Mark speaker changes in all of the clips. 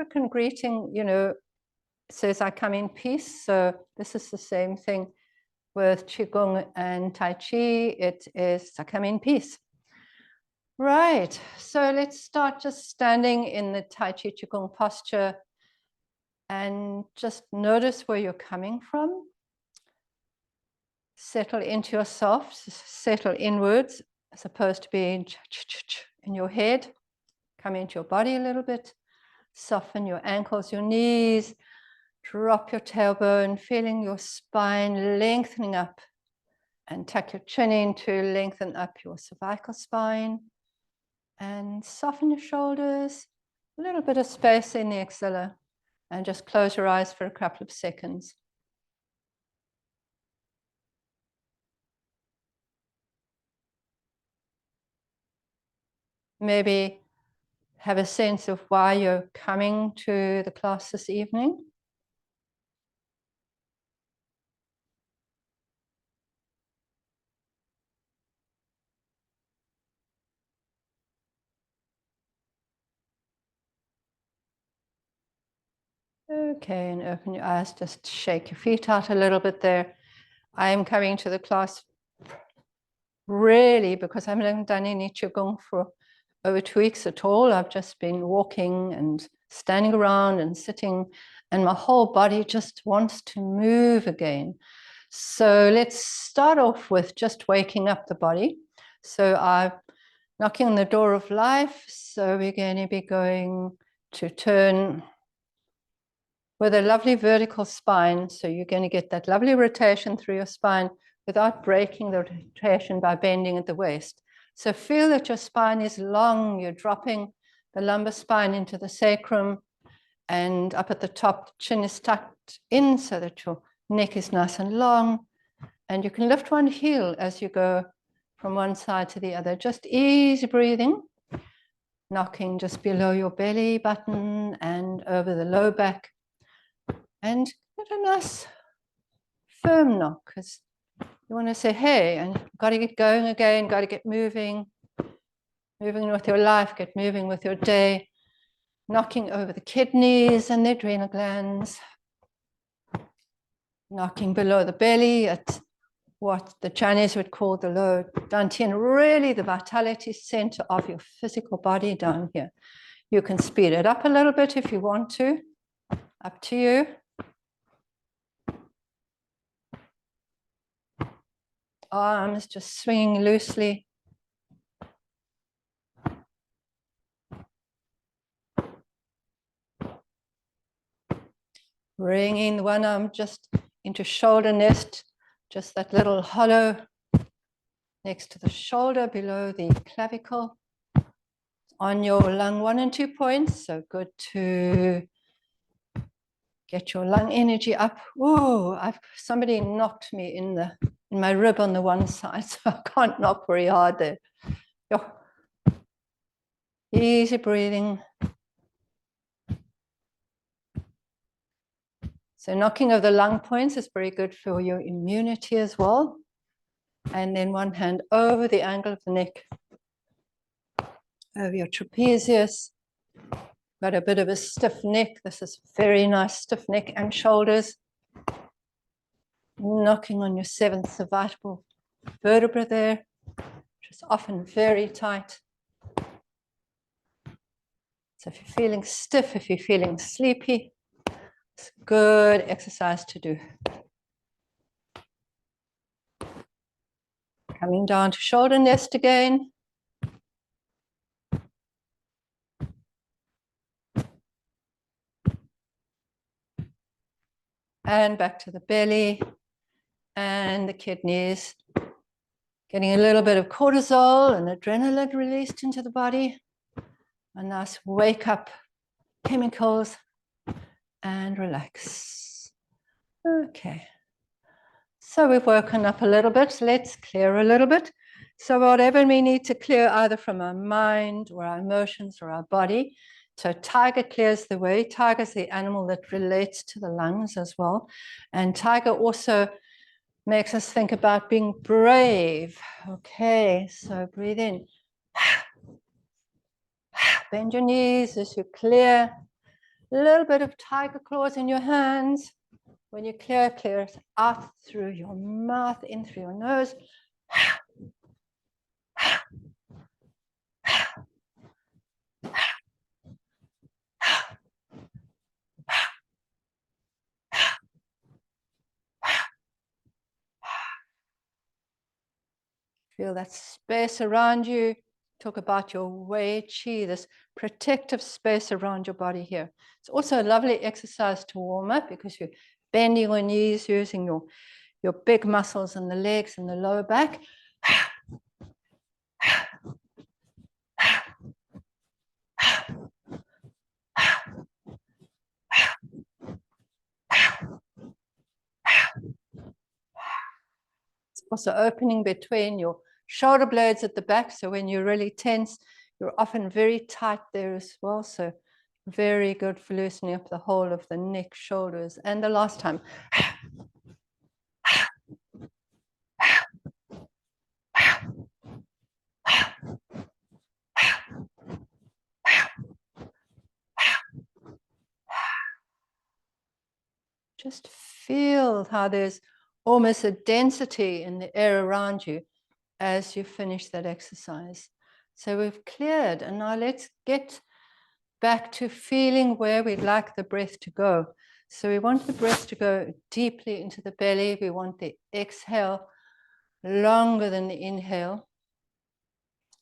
Speaker 1: African greeting, you know, says I come in peace. So this is the same thing with Qigong and Tai Chi. It is I come in peace. Right, so let's start just standing in the Tai Chi Qigong posture and just notice where you're coming from. Settle into yourself, settle inwards as opposed to being in your head. Come into your body a little bit. Soften your ankles, your knees. Drop your tailbone, feeling your spine lengthening up. And tuck your chin in to lengthen up your cervical spine. And soften your shoulders. A little bit of space in the axilla. And just close your eyes for a couple of seconds. Maybe have a sense of why you're coming to the class this evening. Okay, and open your eyes, just shake your feet out a little bit there. I am coming to the class really because I haven't done any Qigong for over 2 weeks at all. I've just been walking and standing around and sitting, and my whole body just wants to move again. So let's start off with just waking up the body. So I'm knocking on the door of life. So we're going to be going to turn with a lovely vertical spine. So you're going to get that lovely rotation through your spine without breaking the rotation by bending at the waist. So feel that your spine is long. You're dropping the lumbar spine into the sacrum, and up at the top, the chin is tucked in so that your neck is nice and long. And you can lift one heel as you go from one side to the other. Just easy breathing, knocking just below your belly button and over the low back. And get a nice firm knock, because you want to say, hey, and got to get going again, got to get moving with your life, get moving with your day, knocking over the kidneys and the adrenal glands, knocking below the belly at what the Chinese would call the low dantian, really the vitality center of your physical body down here. You can speed it up a little bit if you want to, up to you. Arms just swinging loosely. Bringing one arm just into shoulder nest, just that little hollow next to the shoulder below the clavicle. On your lung 1 and 2 points, so good to get your lung energy up. Oh, somebody knocked me in my rib on the one side, so I can't knock very hard there. Easy breathing. So knocking of the lung points is very good for your immunity as well. And then one hand over the angle of the neck, over your trapezius. Got a bit of a stiff neck. This is very nice stiff neck and shoulders. Knocking on your 7th cervical vertebra there, which is often very tight. So if you're feeling stiff, if you're feeling sleepy, it's a good exercise to do. Coming down to shoulder nest again. And back to the belly and the kidneys. Getting a little bit of cortisol and adrenaline released into the body. A nice wake up chemicals and relax. Okay. So we've woken up a little bit. Let's clear a little bit. So whatever we need to clear, either from our mind or our emotions or our body. So tiger clears the way. Tiger is the animal that relates to the lungs as well. And tiger also makes us think about being brave. Okay, so breathe in. Bend your knees as you clear. A little bit of tiger claws in your hands. When you clear, clear it out through your mouth, in through your nose. Feel that space around you. Talk about your Wei Qi, this protective space around your body here. It's also a lovely exercise to warm up because you're bending your knees, using your big muscles in the legs and the lower back. It's also opening between your shoulder blades at the back. So when you're really tense, you're often very tight there as well. So very good for loosening up the whole of the neck, shoulders. And the last time. Just feel how there's almost a density in the air around you as you finish that exercise. So we've cleared, and now let's get back to feeling where we'd like the breath to go. So we want the breath to go deeply into the belly. We want the exhale longer than the inhale,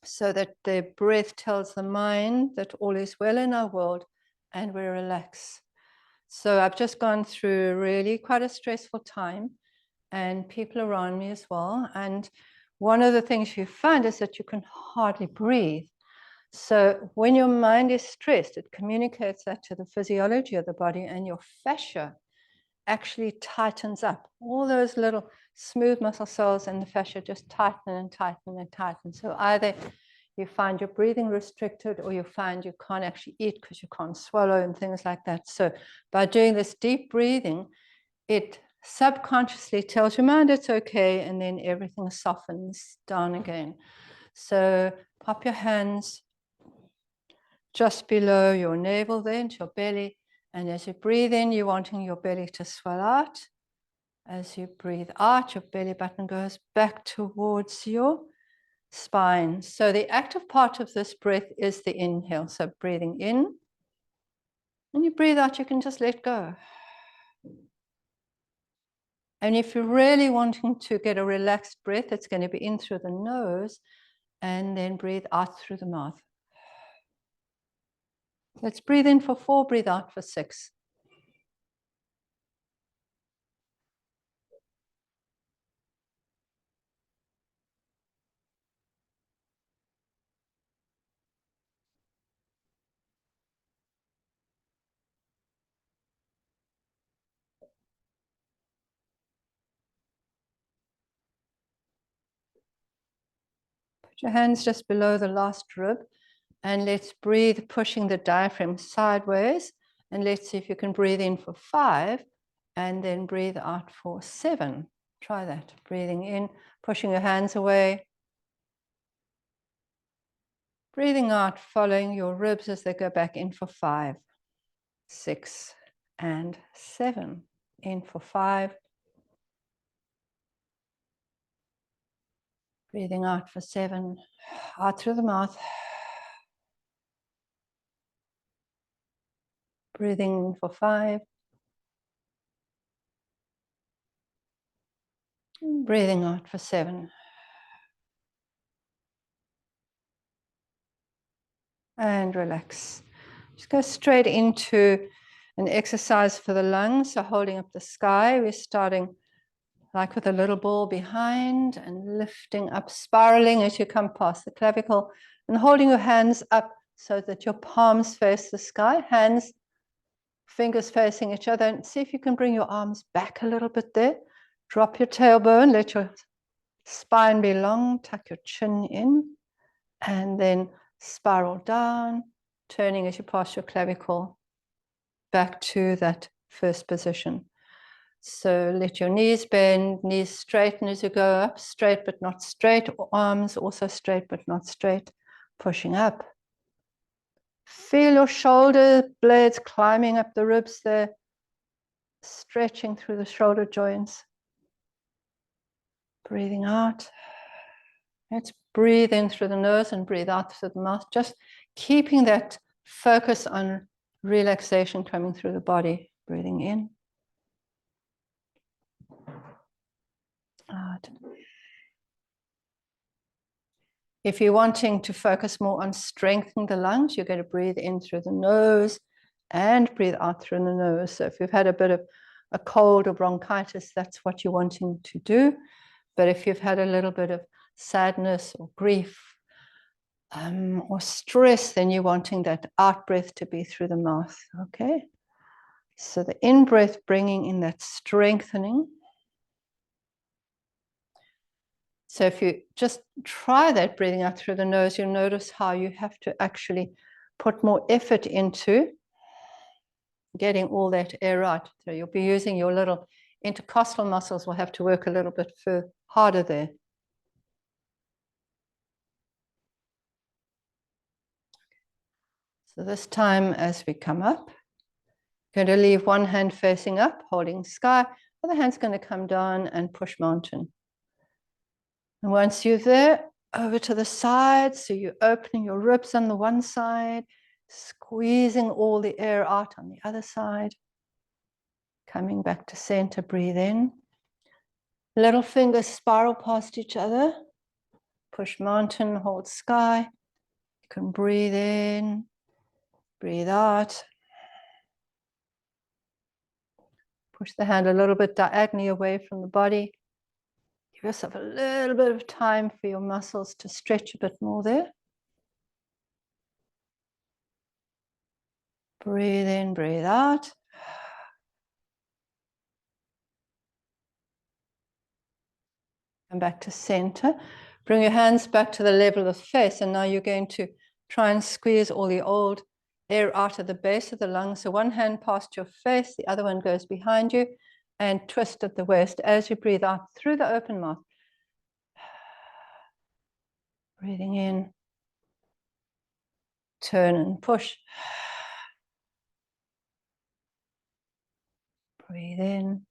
Speaker 1: so that the breath tells the mind that all is well in our world and we relax. So I've just gone through really quite a stressful time, and people around me as well. And one of the things you find is that you can hardly breathe. So when your mind is stressed, it communicates that to the physiology of the body, and your fascia actually tightens up. All those little smooth muscle cells in the fascia just tighten and tighten and tighten. So either you find your breathing restricted, or you find you can't actually eat because you can't swallow and things like that. So by doing this deep breathing, it subconsciously tells your mind it's okay, and then everything softens down again. So pop your hands just below your navel then to your belly, and as you breathe in, you're wanting your belly to swell out. As you breathe out, your belly button goes back towards your spine. So the active part of this breath is the inhale. So breathing in. When you breathe out, you can just let go. And if you're really wanting to get a relaxed breath, it's going to be in through the nose and then breathe out through the mouth. Let's breathe in for 4, breathe out for 6. Put your hands just below the last rib, and let's breathe, pushing the diaphragm sideways. And let's see if you can breathe in for 5 and then breathe out for 7. Try that. Breathing in, pushing your hands away. Breathing out, following your ribs as they go back in for 5, 6, and 7. In for 5. Breathing out for 7. Out through the mouth. Breathing in for 5. Breathing out for 7. And relax. Just go straight into an exercise for the lungs. So holding up the sky, we're starting like with a little ball behind and lifting up, spiraling as you come past the clavicle, and holding your hands up so that your palms face the sky, hands, fingers facing each other. And see if you can bring your arms back a little bit there. Drop your tailbone, let your spine be long, tuck your chin in, and then spiral down, turning as you pass your clavicle back to that first position. So let your knees bend, knees straighten as you go up, straight but not straight, arms also straight but not straight, pushing up. Feel your shoulder blades climbing up the ribs there, stretching through the shoulder joints. Breathing out. Let's breathe in through the nose and breathe out through the mouth, just keeping that focus on relaxation coming through the body. Breathing in. Out. If you're wanting to focus more on strengthening the lungs, you're going to breathe in through the nose and breathe out through the nose. So if you've had a bit of a cold or bronchitis, that's what you're wanting to do. But if you've had a little bit of sadness or grief or stress, then you're wanting that out breath to be through the mouth. Okay. So the in breath, bringing in that strengthening. So if you just try that breathing out through the nose, you'll notice how you have to actually put more effort into getting all that air out. So you'll be using your little intercostal muscles, will have to work a little bit harder there. So this time as we come up, going to leave one hand facing up, holding sky, the other hand's going to come down and push mountain. And once you're there, over to the side, so you're opening your ribs on the one side, squeezing all the air out on the other side. Coming back to center, breathe in. Little fingers spiral past each other. Push mountain, hold sky. You can breathe in, breathe out. Push the hand a little bit diagonally away from the body. Give yourself a little bit of time for your muscles to stretch a bit more there. Breathe in, breathe out. Come back to center. Bring your hands back to the level of the face. And now you're going to try and squeeze all the old air out of the base of the lungs. So one hand past your face, the other one goes behind you, and twist at the waist as you breathe out through the open mouth. Breathing in. Turn and push. Breathe in.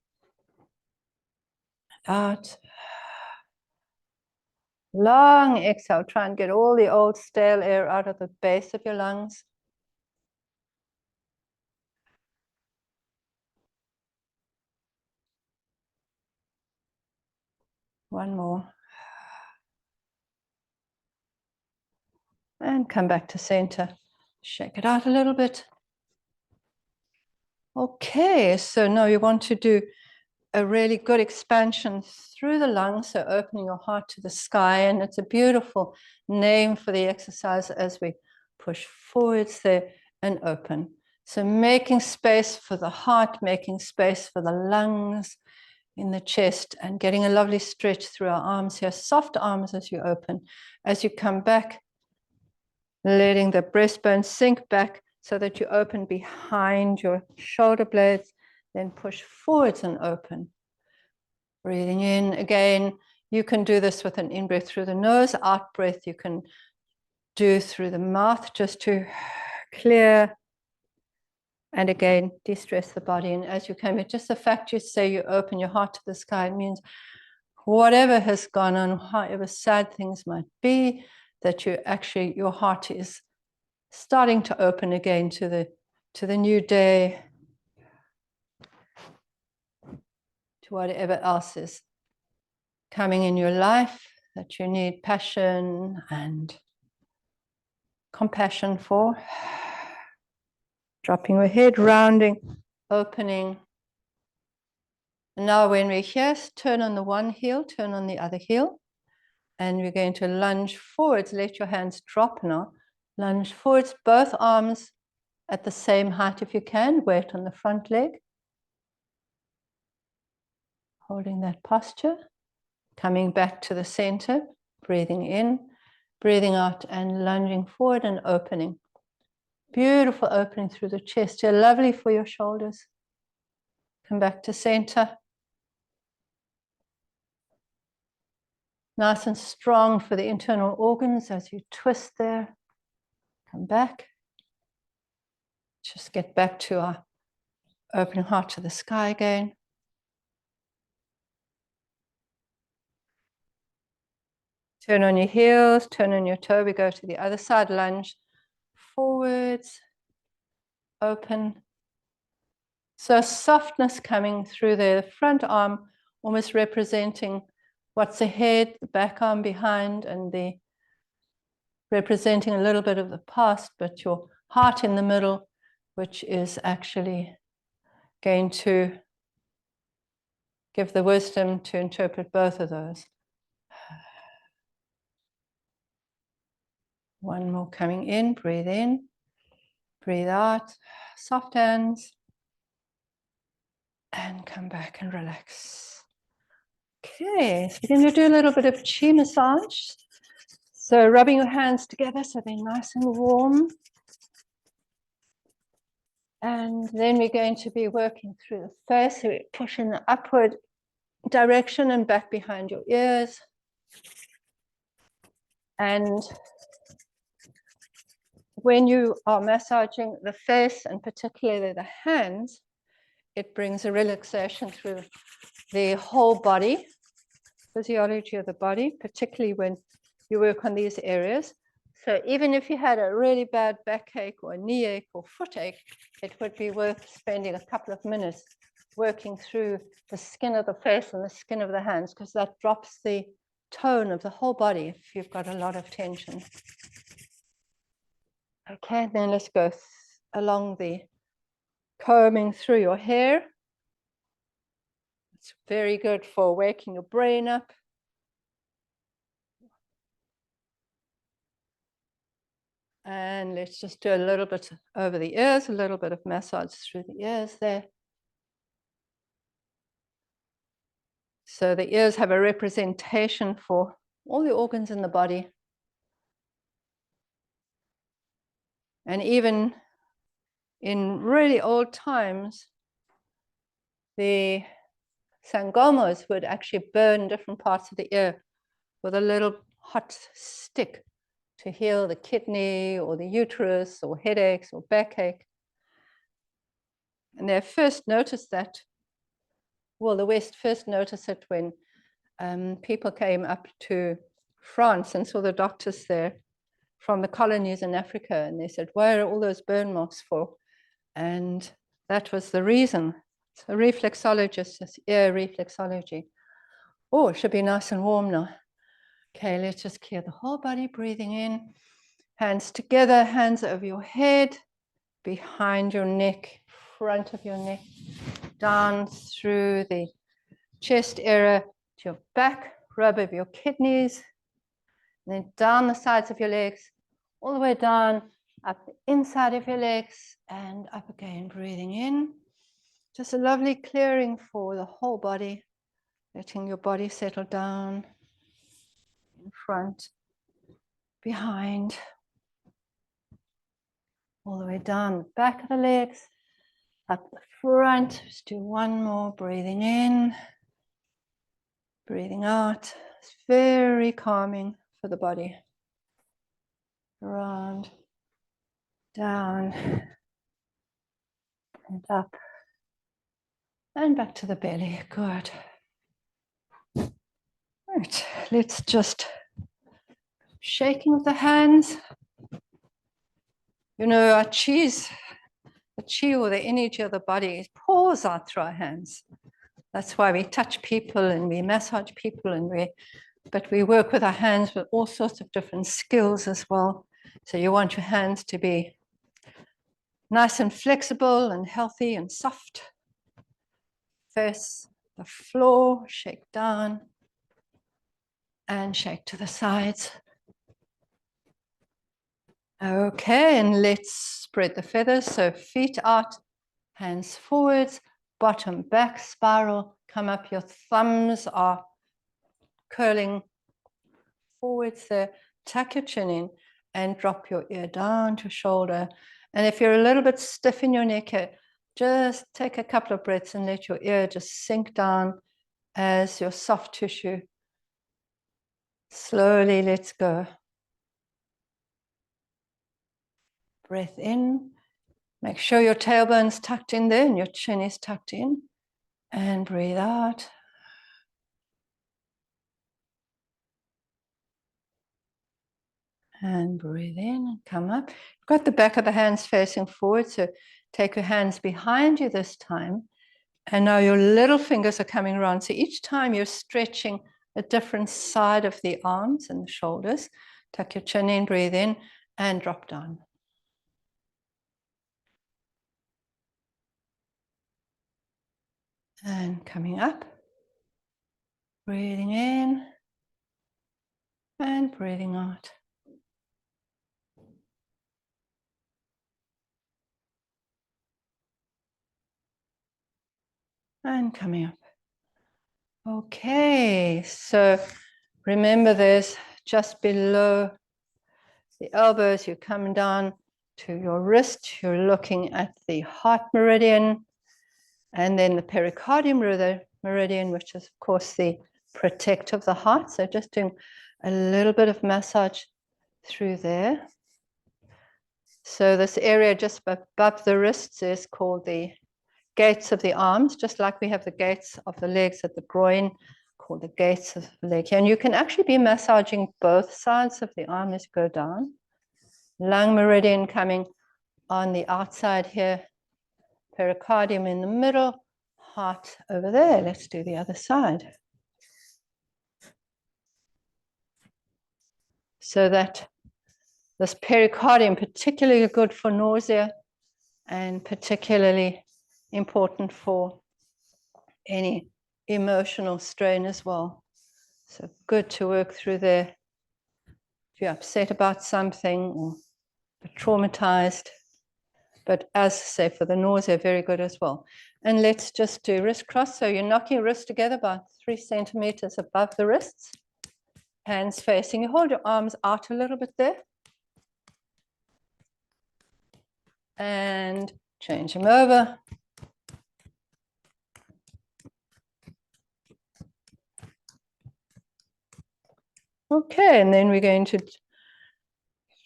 Speaker 1: Out. Long exhale. Try and get all the old stale air out of the base of your lungs. One more. And come back to center. Shake it out a little bit. Okay, so now you want to do a really good expansion through the lungs, so opening your heart to the sky, and it's a beautiful name for the exercise as we push forwards there and open. So making space for the heart, making space for the lungs in the chest, and getting a lovely stretch through our arms here, soft arms as you open. As you come back, letting the breastbone sink back so that you open behind your shoulder blades, then push forwards and open. Breathing in again. You can do this with an in-breath through the nose, out-breath you can do through the mouth just to clear and again de-stress the body. And as you come in, just the fact you say you open your heart to the sky, it means whatever has gone on, however sad things might be, that you actually, your heart is starting to open again to the new day, to whatever else is coming in your life that you need passion and compassion for. Dropping your head, rounding, opening. And now when we're here, turn on the one heel, turn on the other heel. And we're going to lunge forwards. Let your hands drop now. Lunge forwards, both arms at the same height if you can. Weight on the front leg. Holding that posture. Coming back to the center. Breathing in, breathing out, and lunging forward and opening. Beautiful opening through the chest. You're lovely for your shoulders. Come back to center. Nice and strong for the internal organs as you twist there. Come back. Just get back to our opening heart to the sky again. Turn on your heels, turn on your toe. We go to the other side, lunge forwards, open. So softness coming through there, the front arm almost representing what's ahead, the back arm behind, and the representing a little bit of the past, but your heart in the middle, which is actually going to give the wisdom to interpret both of those. One more coming in, breathe out, soft hands, and come back and relax. Okay, so we're going to do a little bit of chi massage. So rubbing your hands together so they're nice and warm. And then we're going to be working through the face. So we push in the upward direction and back behind your ears. And when you are massaging the face and particularly the hands, it brings a relaxation through the whole body, physiology of the body, particularly when you work on these areas. So even if you had a really bad backache or knee ache or foot ache, it would be worth spending a couple of minutes working through the skin of the face and the skin of the hands, because that drops the tone of the whole body if you've got a lot of tension. Okay, then let's go along the combing through your hair. It's very good for waking your brain up. And let's just do a little bit over the ears, a little bit of massage through the ears there. So the ears have a representation for all the organs in the body. And even in really old times, the Sangomos would actually burn different parts of the ear with a little hot stick to heal the kidney or the uterus or headaches or backache. And they first noticed that, well, the West first noticed it when people came up to France and saw the doctors there from the colonies in Africa, and they said, "Why are all those burn marks for?" And that was the reason. So reflexologist, it's ear reflexology. Oh, it should be nice and warm now. Okay, let's just clear the whole body, breathing in. Hands together, hands over your head, behind your neck, front of your neck, down through the chest area to your back, rub of your kidneys, and then down the sides of your legs, all the way down, up the inside of your legs, and up again, breathing in. Just a lovely clearing for the whole body, letting your body settle down, in front, behind, all the way down the back of the legs, up the front. Just do one more, breathing in, breathing out. It's very calming for the body. Around, down, and up, and back to the belly. Good. Right, let's just shaking of the hands. You know, our the chi or the energy of the body pours out through our hands. That's why we touch people and we massage people, but we work with our hands with all sorts of different skills as well. So you want your hands to be nice and flexible and healthy and soft. Face the floor, shake down, and shake to the sides. Okay, and let's spread the feathers. So feet out, hands forwards, bottom back spiral, come up. Your thumbs are curling forwards there. Tuck your chin in and drop your ear down to shoulder. And if you're a little bit stiff in your neck, just take a couple of breaths and let your ear just sink down as your soft tissue slowly lets go. Breath in, Make sure your tailbone's tucked in there and your chin is tucked in. And breathe out. And breathe in and come up. You've got the back of the hands facing forward, so take your hands behind you this time. And now your little fingers are coming around. So each time you're stretching a different side of the arms and the shoulders. Tuck your chin in, breathe in, and drop down. And coming up. Breathing in and breathing out. And coming up. Okay, so remember there's just below the elbows, you're coming down to your wrist, you're looking at the heart meridian, and then the pericardium meridian, which is of course the protect of the heart. So just doing a little bit of massage through there. So this area just above the wrists is called the gates of the arms, just like we have the gates of the legs at the groin, called the gates of the leg. And you can actually be massaging both sides of the arm as you go down. Lung meridian coming on the outside here, pericardium in the middle, heart over there. Let's do the other side. So that this pericardium, particularly good for nausea and particularly important for any emotional strain as well. So good to work through there. If you're upset about something or traumatized, but as I say, for the nausea, very good as well. And let's just do wrist cross. So you're knocking your wrists together about 3 centimeters above the wrists. Hands facing. You hold your arms out a little bit there. And change them over. Okay, and then we're going to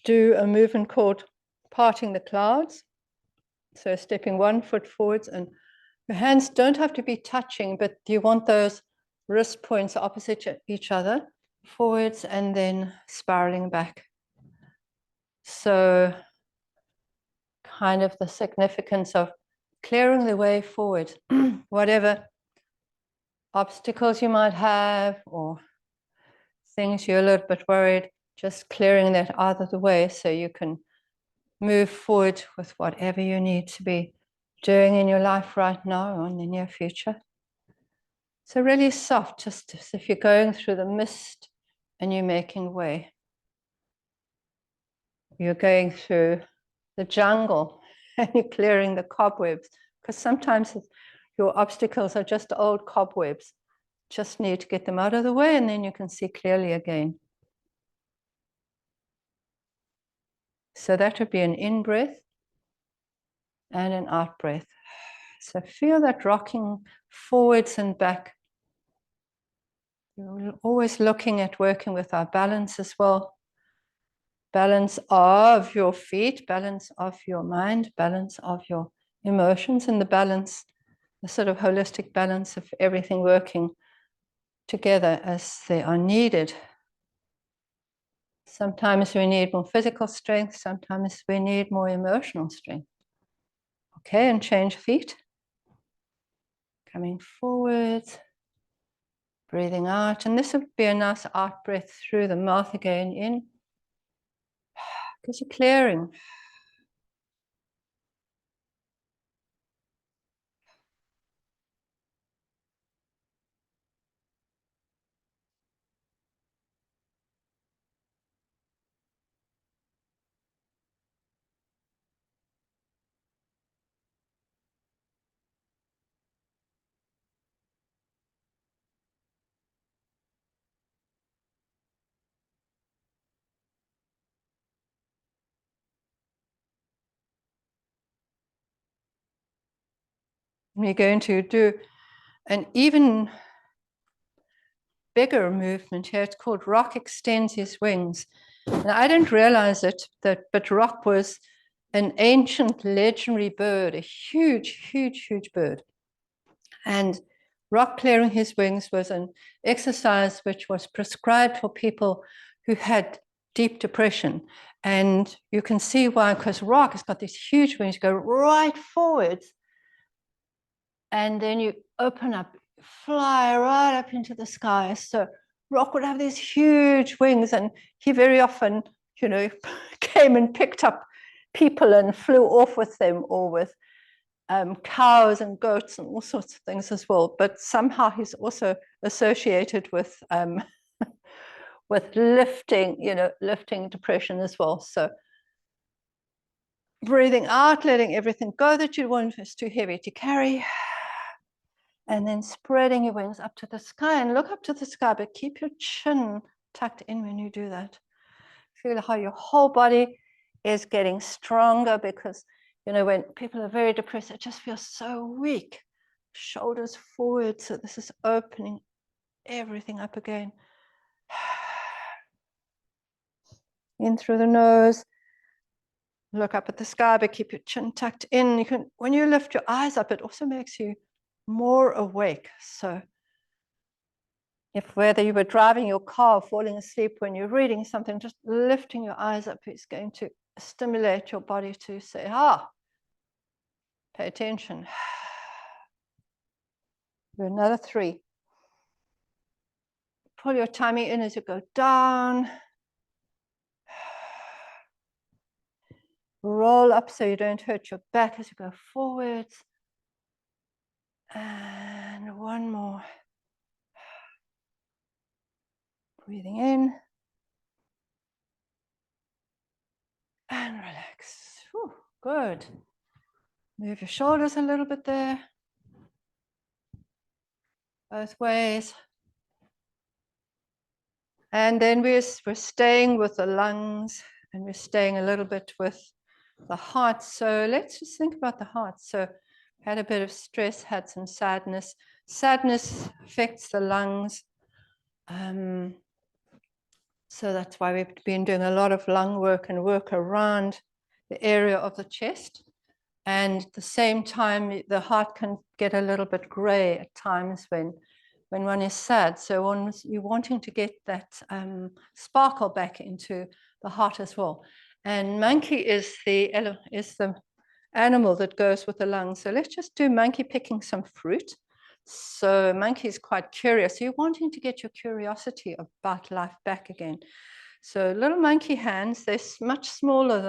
Speaker 1: do a movement called parting the clouds. So stepping 1 foot forwards, and your hands don't have to be touching, but you want those wrist points opposite each other, forwards and then spiraling back. So kind of the significance of clearing the way forward, whatever obstacles you might have or things you're a little bit worried, just clearing that out of the way so you can move forward with whatever you need to be doing in your life right now or in the near future. So really soft, just as if you're going through the mist and you're making way. You're going through the jungle and you're clearing the cobwebs, because sometimes your obstacles are just old cobwebs. Just need to get them out of the way and then you can see clearly again. So that would be an in-breath and an out-breath. So feel that rocking forwards and back. You're always looking at working with our balance as well. Balance of your feet, balance of your mind, balance of your emotions, and the balance, the sort of holistic balance of everything working together as they are needed. Sometimes we need more physical strength, sometimes we need more emotional strength. Okay, and change feet. Coming forward, breathing out, and this would be a nice out breath through the mouth again, in, because you're clearing. We're going to do an even bigger movement here. It's called Rock Extends His Wings. And I didn't realize it, but Rock was an ancient legendary bird, a huge, huge, huge bird. And rock clearing his wings was an exercise which was prescribed for people who had deep depression. And you can see why, because rock has got these huge wings, go right forwards, and then you open up, fly right up into the sky. So rock would have these huge wings, and he very often, you know, came and picked up people and flew off with them, or with cows and goats and all sorts of things as well. But somehow he's also associated with with lifting, you know, lifting depression as well. So breathing out, letting everything go that you want is too heavy to carry. And then spreading your wings up to the sky, and look up to the sky, but keep your chin tucked in when you do that. Feel how your whole body is getting stronger, because, you know, when people are very depressed, it just feels so weak. Shoulders forward. So this is opening everything up again. In through the nose. Look up at the sky, but keep your chin tucked in. You can, when you lift your eyes up, it also makes you more awake. So if whether you were driving your car, falling asleep when you're reading something, just lifting your eyes up is going to stimulate your body to say, pay attention. Do another 3. Pull your tummy in as you go down. Roll up so you don't hurt your back as you go forwards. And one more. Breathing in. And relax. Whew, good. Move your shoulders a little bit there. Both ways. And then we're staying with the lungs, and we're staying a little bit with the heart. So let's just think about the heart. So had a bit of stress, had some sadness. Sadness affects the lungs. So that's why we've been doing a lot of lung work and work around the area of the chest. And at the same time, the heart can get a little bit gray at times when one is sad. So you're wanting to get that sparkle back into the heart as well. And monkey is the animal that goes with the lungs. So let's just do monkey picking some fruit. So monkey is quite curious. So you're wanting to get your curiosity about life back again. So little monkey hands, they're much smaller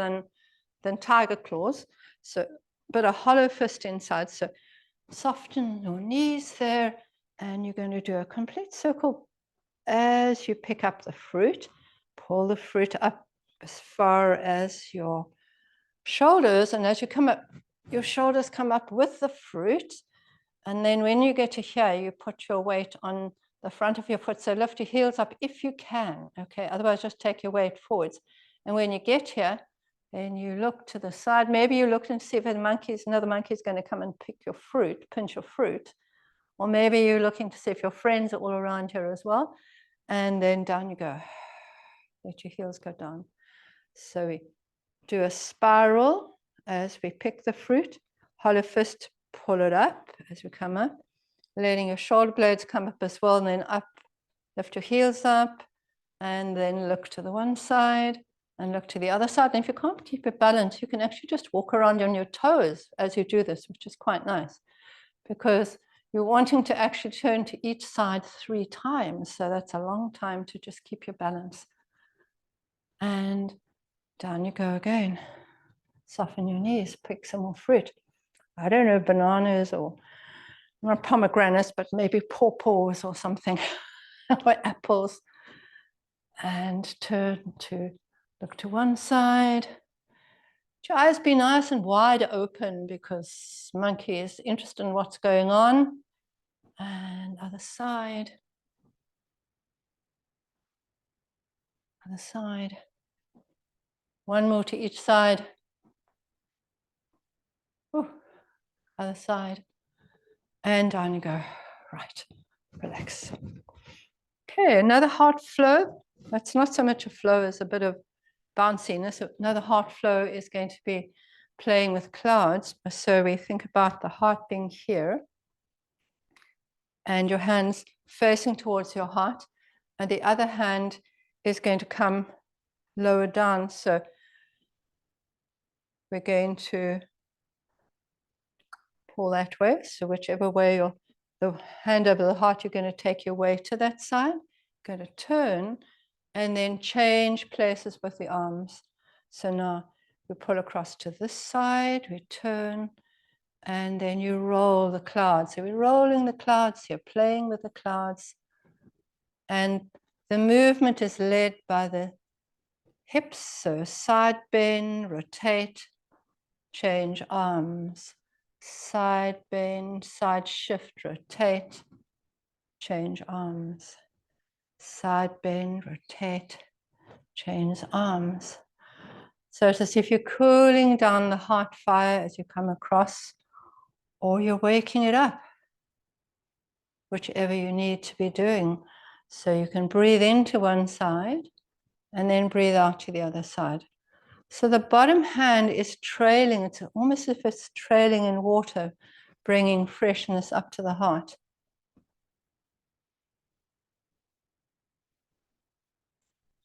Speaker 1: than tiger claws. So, but a hollow fist inside. So soften your knees there, and you're going to do a complete circle as you pick up the fruit. Pull the fruit up as far as your shoulders, and as you come up, your shoulders come up with the fruit. And then when you get to here, you put your weight on the front of your foot. So lift your heels up if you can, okay? Otherwise, just take your weight forwards. And when you get here, then you look to the side. Maybe you look and see if another monkey is going to come and pick your fruit, pinch your fruit. Or maybe you're looking to see if your friends are all around here as well. And then down you go. Let your heels go down. So we do a spiral as we pick the fruit. Hollow fist, pull it up as we come up. Letting your shoulder blades come up as well, and then up. Lift your heels up, and then look to the one side and look to the other side. And if you can't keep it balanced, you can actually just walk around on your toes as you do this, which is quite nice, because you're wanting to actually turn to each side 3 times. So that's a long time to just keep your balance. And down you go again. Soften your knees, pick some more fruit. I don't know, bananas or not pomegranates, but maybe pawpaws or something, or apples. And turn to look to one side. Your eyes be nice and wide open, because monkey is interested in what's going on. And other side. Other side. One more to each side. Ooh. Other side. And down you go. Right. Relax. Okay, another heart flow. That's not so much a flow as a bit of bounciness. Another heart flow is going to be playing with clouds. So we think about the heart being here and your hands facing towards your heart, and the other hand is going to come lower down. So we're going to pull that way. So whichever way the hand over the heart, you're going to take your weight to that side. Going to turn and then change places with the arms. So now we pull across to this side, we turn, and then you roll the clouds. So we're rolling the clouds here, playing with the clouds. And the movement is led by the hips. So side bend, rotate, change arms. Side bend, side shift, rotate, change arms. Side bend, rotate, change arms. So it's as if you're cooling down the heart fire as you come across, or you're waking it up, whichever you need to be doing. So you can breathe into one side and then breathe out to the other side. So the bottom hand is trailing. It's almost as if it's trailing in water, bringing freshness up to the heart.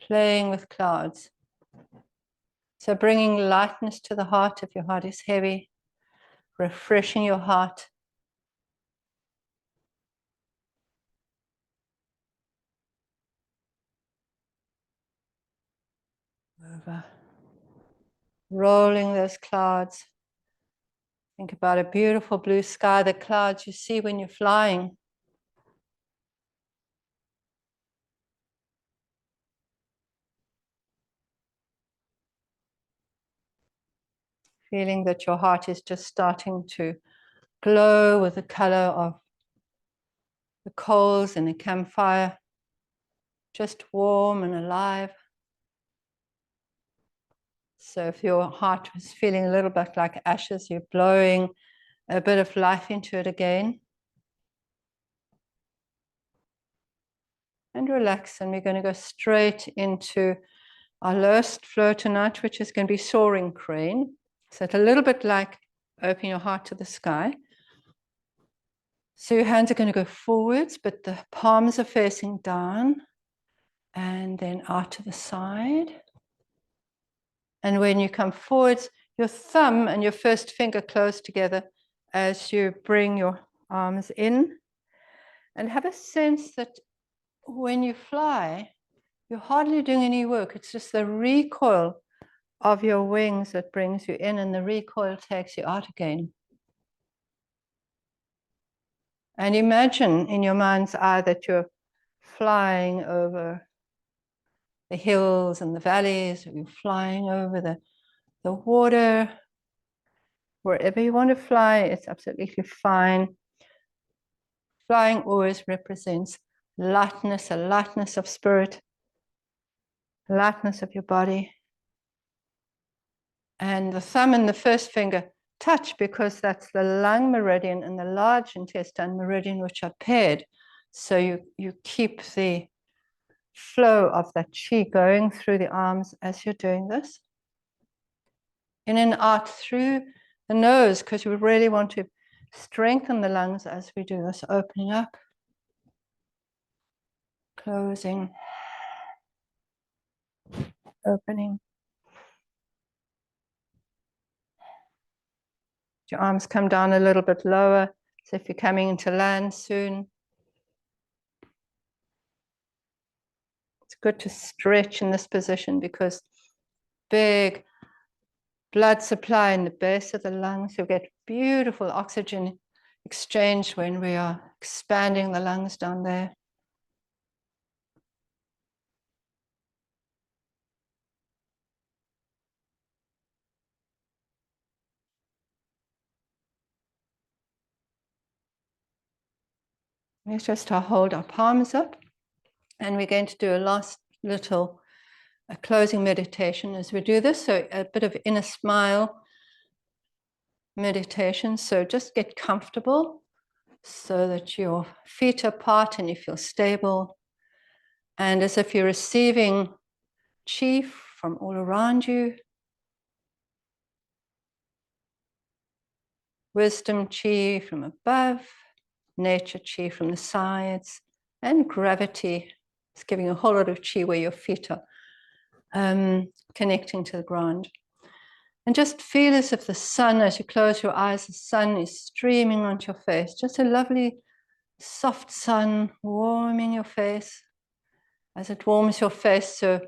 Speaker 1: Playing with clouds. So bringing lightness to the heart if your heart is heavy, refreshing your heart. Over. Rolling those clouds. Think about a beautiful blue sky, the clouds you see when you're flying. Feeling that your heart is just starting to glow with the color of the coals in a campfire, just warm and alive. So if your heart was feeling a little bit like ashes, you're blowing a bit of life into it again. And relax, and we're going to go straight into our lowest flow tonight, which is going to be soaring crane. So it's a little bit like open your heart to the sky. So your hands are going to go forwards, but the palms are facing down and then out to the side. And when you come forwards, your thumb and your first finger close together as you bring your arms in. And have a sense that when you fly, you're hardly doing any work. It's just the recoil of your wings that brings you in, and the recoil takes you out again. And imagine in your mind's eye that you're flying over the hills and the valleys, or you're flying over the water. Wherever you want to fly, it's absolutely fine. Flying always represents lightness, a lightness of spirit, lightness of your body. And the thumb and the first finger touch because that's the lung meridian and the large intestine meridian, which are paired. So you keep the flow of that chi going through the arms as you're doing this. In and out through the nose, because we really want to strengthen the lungs as we do this, opening up, closing, opening. Your arms come down a little bit lower, so if you're coming into land soon. It's good to stretch in this position because big blood supply in the base of the lungs. You get beautiful oxygen exchange when we are expanding the lungs down there. Let's just hold our palms up, and we're going to do a last little closing meditation as we do this. So a bit of inner smile meditation. So just get comfortable so that your feet are apart and you feel stable, and as if you're receiving chi from all around you. wisdom chi from above, nature chi from the sides, and gravity is giving a whole lot of chi where your feet are connecting to the ground. And just feel as if the sun, as you close your eyes, the sun is streaming onto your face. Just a lovely, soft sun warming your face. As it warms your face, so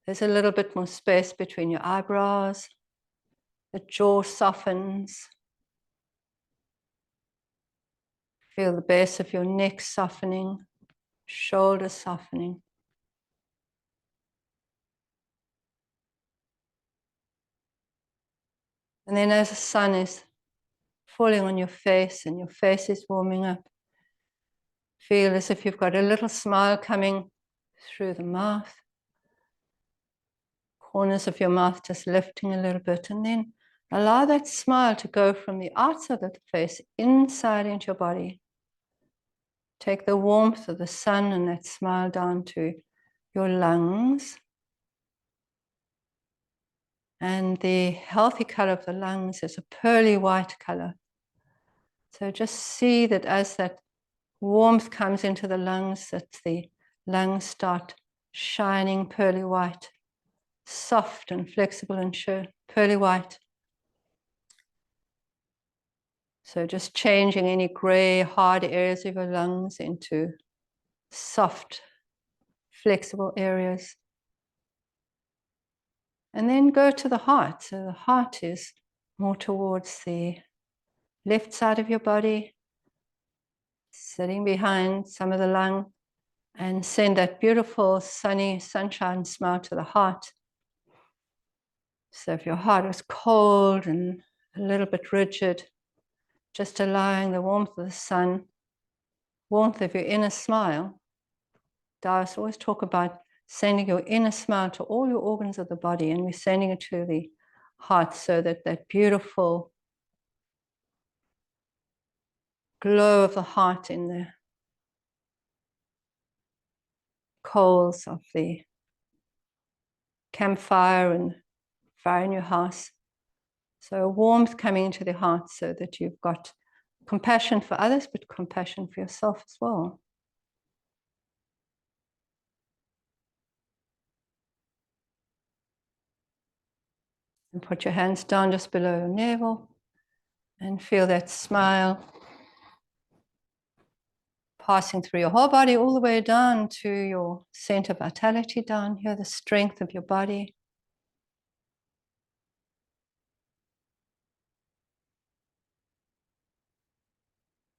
Speaker 1: there's a little bit more space between your eyebrows. The jaw softens. Feel the base of your neck softening, shoulders softening. And then as the sun is falling on your face and your face is warming up, feel as if you've got a little smile coming through the mouth. Corners of your mouth just lifting a little bit, and then allow that smile to go from the outside of the face inside into your body. Take the warmth of the sun and that smile down to your lungs. And the healthy color of the lungs is a pearly white color. So just see that as that warmth comes into the lungs, that the lungs start shining pearly white, soft and flexible and pearly white. So just changing any gray, hard areas of your lungs into soft, flexible areas. And then go to the heart. So the heart is more towards the left side of your body, sitting behind some of the lung, and send that beautiful sunny sunshine smile to the heart. So if your heart is cold and a little bit rigid, just allowing the warmth of the sun, warmth of your inner smile. Taoists always talk about sending your inner smile to all your organs of the body, and we're sending it to the heart so that that beautiful glow of the heart in the coals of the campfire and fire in your house. So warmth coming into the heart so that you've got compassion for others, but compassion for yourself as well. And put your hands down just below your navel and feel that smile passing through your whole body all the way down to your center of vitality down here, the strength of your body.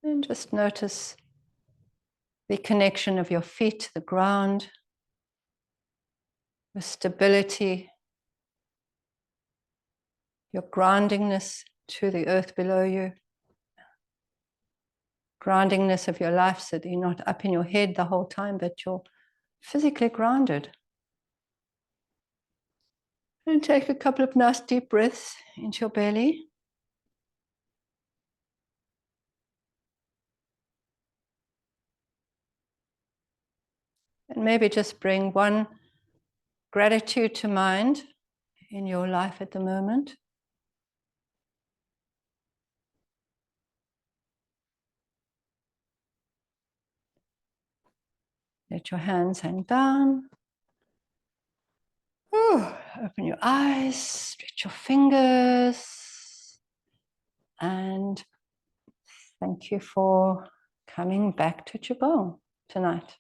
Speaker 1: And just notice the connection of your feet to the ground, the stability, your groundingness to the earth below you, groundingness of your life so that you're not up in your head the whole time, but you're physically grounded. And take a couple of nice deep breaths into your belly. And maybe just bring one gratitude to mind in your life at the moment. Let your hands hang down. Ooh, open your eyes, stretch your fingers. And thank you for coming back to Qigong tonight.